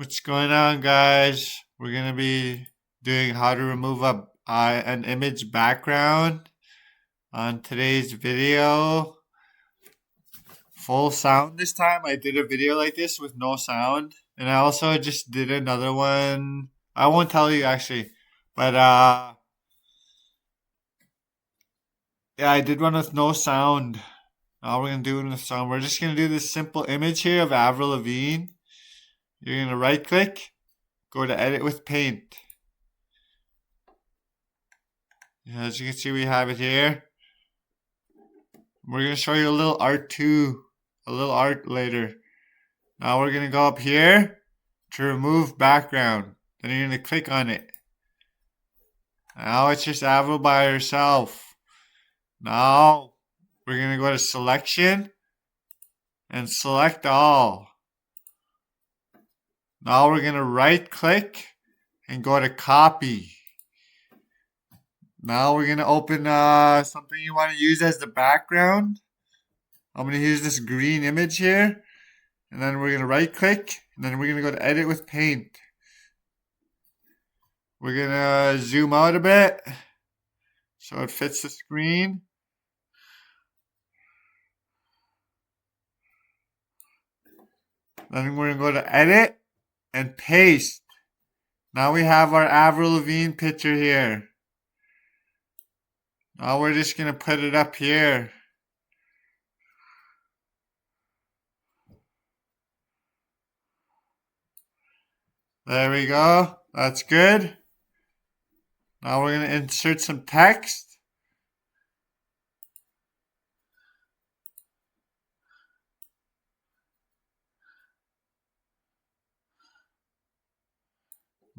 What's going on, guys? We're gonna be doing how to remove an image background on today's video. Full sound this time. I did a video like this with no sound, and I also just did another one. I won't tell you actually, but yeah, I did one with no sound. Now we're gonna do it with sound. We're just gonna do this simple image here of Avril Lavigne. You're gonna right click, go to edit with paint. As you can see, we have it here. We're going to show you a little art too. A little art later. Now we're going to go up here to remove background. Then you're going to click on it. Now it's just Avril by herself. Now we're going to go to selection and select all. Now we're going to right click and go to copy. Now we're going to open something you want to use as the background. I'm going to use this green image here. And then we're going to right click. And then we're going to go to edit with paint. We're going to zoom out a bit so it fits the screen. Then we're going to go to edit and paste. Now we have our Avril Lavigne picture here. Now we're just going to put it up here. There we go. That's good. Now we're going to insert some text.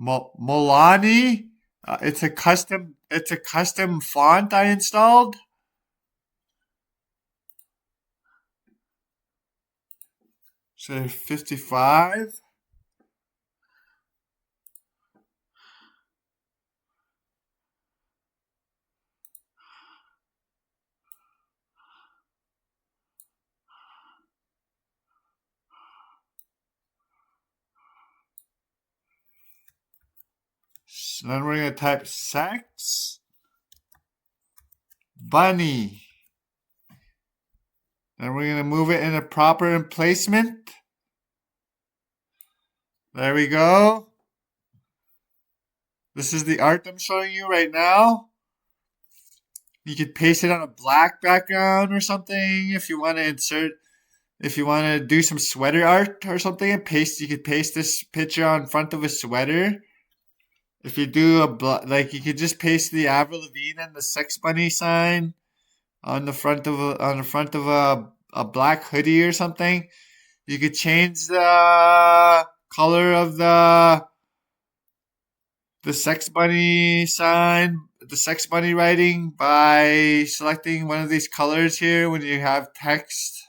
Molani. It's a custom font I installed. So 55. So then we're going to type sex bunny. Then we're going to move it in a proper emplacement. There we go. This is the art I'm showing you right now. You could paste it on a black background or something if you want to insert, if you want to do some sweater art or something and paste, you could paste this picture on front of a sweater. If you do you could just paste the Avril Lavigne and the sex bunny sign on the front of a black hoodie or something. You could change the color of the sex bunny sign, the sex bunny writing by selecting one of these colors here when you have text.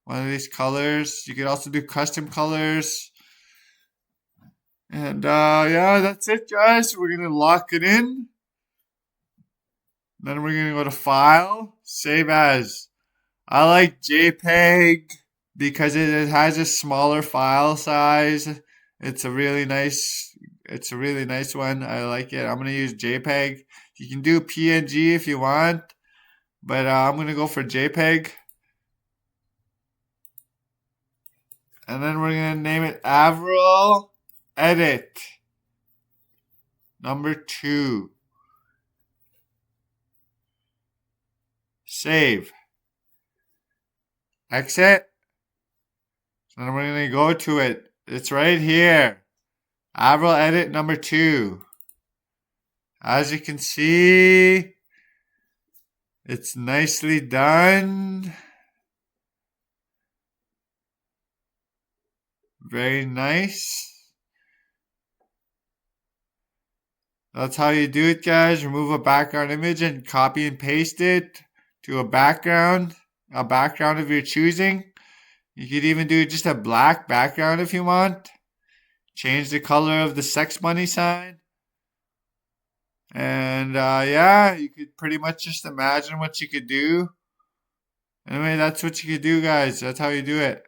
One of these colors. You could also do custom colors. And yeah, that's it, guys. We're going to lock it in. Then we're going to go to File, Save As. I like JPEG because it has a smaller file size. It's a really nice one. I like it. I'm going to use JPEG. You can do PNG if you want, but I'm going to go for JPEG. And then we're going to name it Avril Edit number 2. Save. Exit. And we're going to go to it. It's right here. Avril Edit number 2. As you can see, it's nicely done. Very nice. That's how you do it, guys. Remove a background image and copy and paste it to a background of your choosing. You could even do just a black background if you want. Change the color of the sex bunny sign. And yeah, you could pretty much just imagine what you could do. Anyway, that's what you could do, guys. That's how you do it.